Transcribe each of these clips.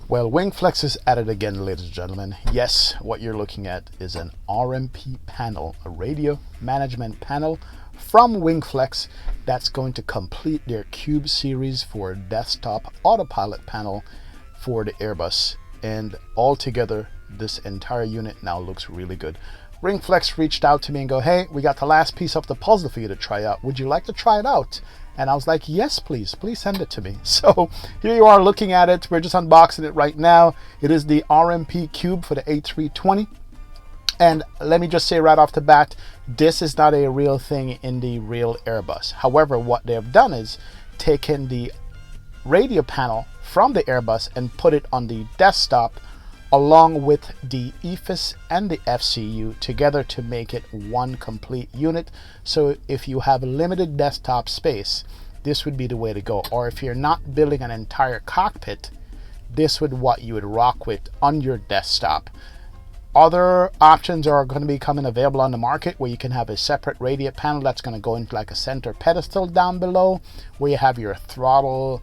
Well, Wingflex is at it again, ladies and gentlemen. Yes, what you're looking at is an RMP panel, a radio management panel from Wingflex that's going to complete their Cube series for desktop autopilot panel for the Airbus. And altogether, this entire unit now looks really good. Wingflex reached out to me and go, hey, we got the last piece of the puzzle for you to try out. Would you like to try it out? And I was like, yes, please send it to me. So here you are looking at it. We're just unboxing it right now. It is the RMP Cube for the A320. And let me just say right off the bat, this is not a real thing in the real Airbus. However, what they have done is taken the radio panel from the Airbus and put it on the desktop along with the EFIS and the FCU together to make it one complete unit. So if you have limited desktop space, this would be the way to go. Or if you're not building an entire cockpit, this would what you would rock with on your desktop. Other options are going to be coming available on the market where you can have a separate radio panel that's going to go into like a center pedestal down below where you have your throttle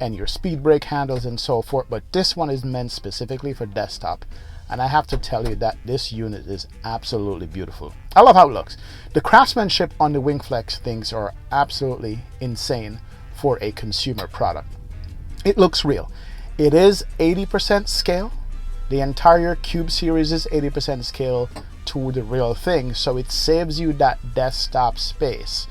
and your speed brake handles and so forth, but this one is meant specifically for desktop. And I have to tell you that this unit is absolutely beautiful. I love how it looks. The craftsmanship on the Wingflex things are absolutely insane for a consumer product. It looks real. It is 80% scale. The entire Cube series is 80% scale to the real thing, so it saves you that desktop space.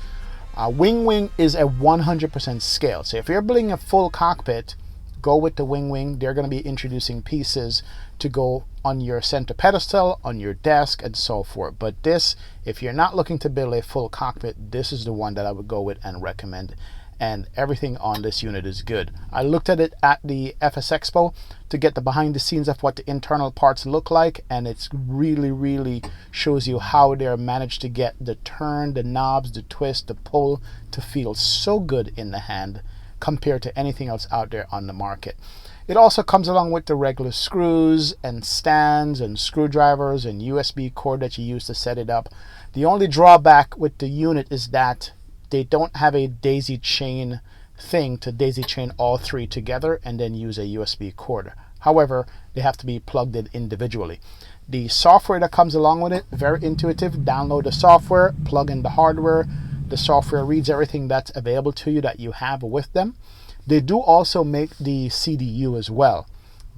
Wing is a 100% scale. So if you're building a full cockpit, go with the Wing. They're going to be introducing pieces to go on your center pedestal, on your desk, and so forth. But this, if you're not looking to build a full cockpit, this is the one that I would go with and recommend. And everything on this unit is good. I looked at it at the FS Expo to get the behind the scenes of what the internal parts look like, and it's really shows you how they're managed to get the turn, the knobs, the twist, the pull to feel so good in the hand compared to anything else out there on the market. It also comes along with the regular screws and stands and screwdrivers and USB cord that you use to set it up. The only drawback with the unit is that they don't have a daisy chain thing to daisy chain all three together and then use a USB cord. However, they have to be plugged in individually. The software that comes along with it, very intuitive. Download the software, plug in the hardware. The software reads everything that's available to you that you have with them. They do also make the CDU as well.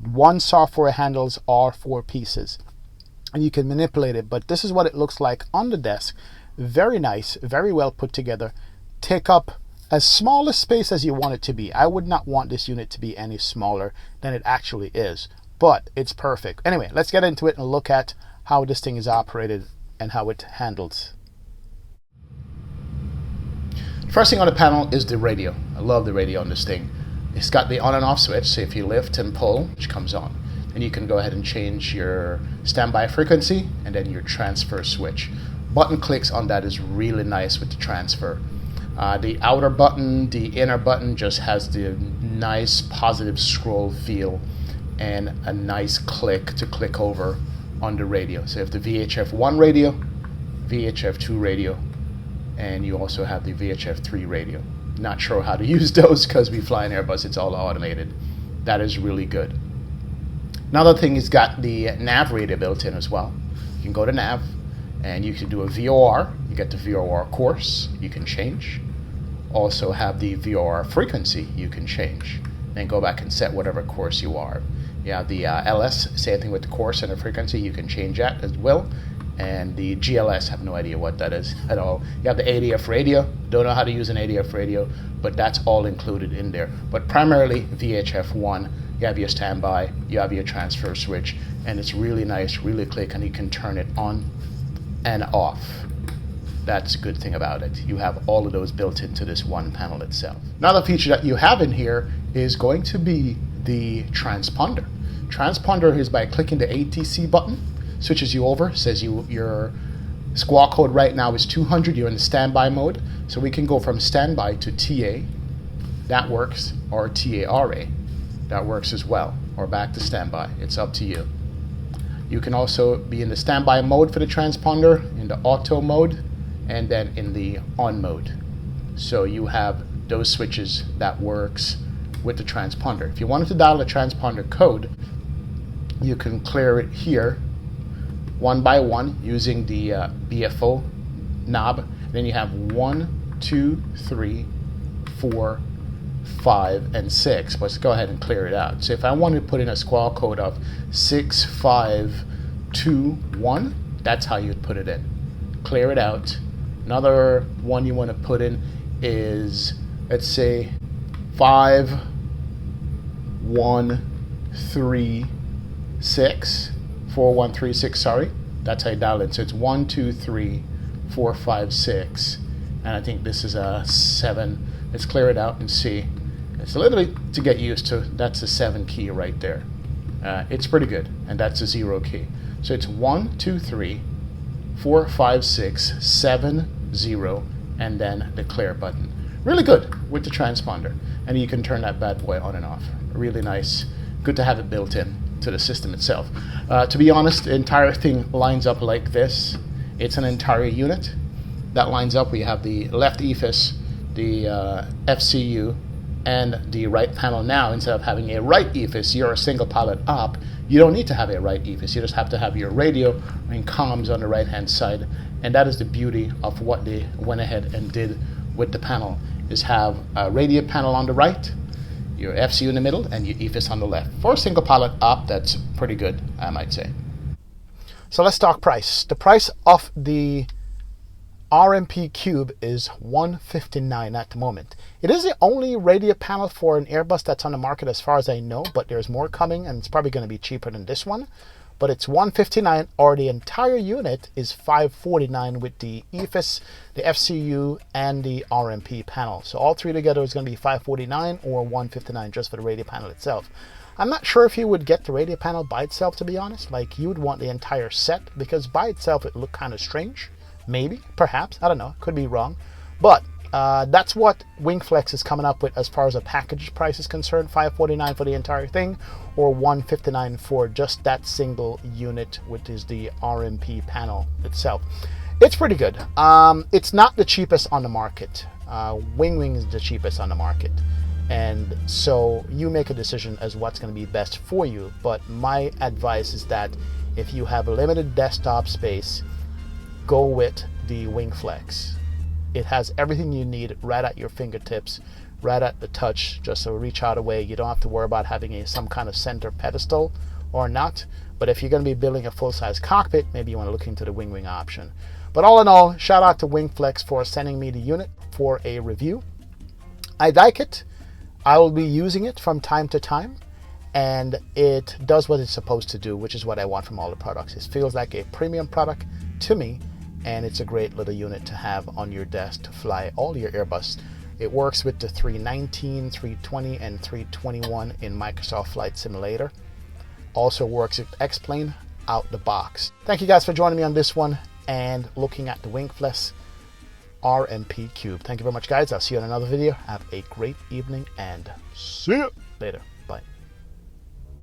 One software handles all four pieces and you can manipulate it, but this is what it looks like on the desk. Very nice, very well put together. Take up as small a space as you want it to be. I would not want this unit to be any smaller than it actually is, but it's perfect. Anyway, let's get into it and look at how this thing is operated and how it handles. First thing on the panel is the radio. I love the radio on this thing. It's got the on and off switch, so if you lift and pull, which comes on. And you can go ahead and change your standby frequency and then your transfer switch. Button clicks on that is really nice with the transfer. The outer button, the inner button just has the nice positive scroll feel and a nice click to click over on the radio. So if the VHF1 radio, VHF2 radio, and you also have the VHF3 radio. Not sure how to use those because we fly in Airbus, it's all automated. That is really good. Another thing is got the nav radio built in as well. You can go to nav and you can do a VOR. You get the VOR course you can change. Also have the VOR frequency you can change. Then go back and set whatever course you are. You have the LS, same thing with the course and the frequency, you can change that as well. And the GLS, have no idea what that is at all. You have the ADF radio, don't know how to use an ADF radio, but that's all included in there. But primarily VHF1, you have your standby, you have your transfer switch, and it's really nice, really quick, and you can turn it on and off. That's a good thing about it. You have all of those built into this one panel itself. Another feature that you have in here is going to be the transponder. Transponder is by clicking the ATC button, switches you over, says your squawk code right now is 200, you're in standby mode. So we can go from standby to TA, that works, or TARA, that works as well, or back to standby, it's up to you. You can also be in the standby mode for the transponder, in the auto mode, and then in the on mode. So you have those switches that works with the transponder. If you wanted to dial the transponder code, you can clear it here one by one using the BFO knob. Then you have 1, 2, 3, 4, 5, and 6. Let's go ahead and clear it out. So if I wanted to put in a squall code of 6521, that's how you'd put it in. Clear it out. Another one you want to put in is, let's say, 4136, 4136, sorry. That's how you dial it. So it's 1, 2, 3, 4, 5, 6. And I think this is a 7. Let's clear it out and see. It's a little bit to get used to. That's a 7 key right there. It's pretty good. And that's a 0 key. So it's 1, 2, 3, 4, 5, 6, 7, 0, and then the clear button. Really good with the transponder. And you can turn that bad boy on and off. Really nice. Good to have it built in to the system itself. To be honest, the entire thing lines up like this. It's an entire unit that lines up. We have the left EFIS, the FCU, and the right panel. Now, instead of having a right EFIS, you're a single pilot op. You don't need to have a right EFIS. You just have to have your radio and comms on the right hand side. And that is the beauty of what they went ahead and did with the panel, is have a radio panel on the right, your FCU in the middle, and your EFIS on the left. For a single pilot op, that's pretty good, I might say. So let's talk price. The price of the RMP Cube is $159 at the moment. It is the only radio panel for an Airbus that's on the market as far as I know, but there's more coming and it's probably going to be cheaper than this one. But it's $159, or the entire unit is $549 with the EFIS, the FCU, and the RMP panel. So all three together is going to be $549 or $159 just for the radio panel itself. I'm not sure if you would get the radio panel by itself, to be honest. Like, you would want the entire set, because by itself it looked kind of strange. Maybe, perhaps, I don't know, could be wrong. But that's what Wingflex is coming up with as far as a package price is concerned. $549 for the entire thing, or $159 for just that single unit, which is the RMP panel itself. It's pretty good. It's not the cheapest on the market. Wing is the cheapest on the market. And so you make a decision as what's going to be best for you. But my advice is that if you have a limited desktop space, go with the Wingflex. It has everything you need right at your fingertips, right at the touch, just so reach out away. You don't have to worry about having some kind of center pedestal or not. But if you're going to be building a full-size cockpit, maybe you want to look into the wing option. But all in all, shout out to Wingflex for sending me the unit for a review. I like it. I will be using it from time to time, and it does what it's supposed to do, which is what I want from all the products. It feels like a premium product to me, and it's a great little unit to have on your desk to fly all your Airbus. It works with the 319, 320, and 321 in Microsoft Flight Simulator. Also works with X-Plane out the box. Thank you guys for joining me on this one and looking at the Wingflex RMP Cube. Thank you very much, guys. I'll see you in another video. Have a great evening and see you later.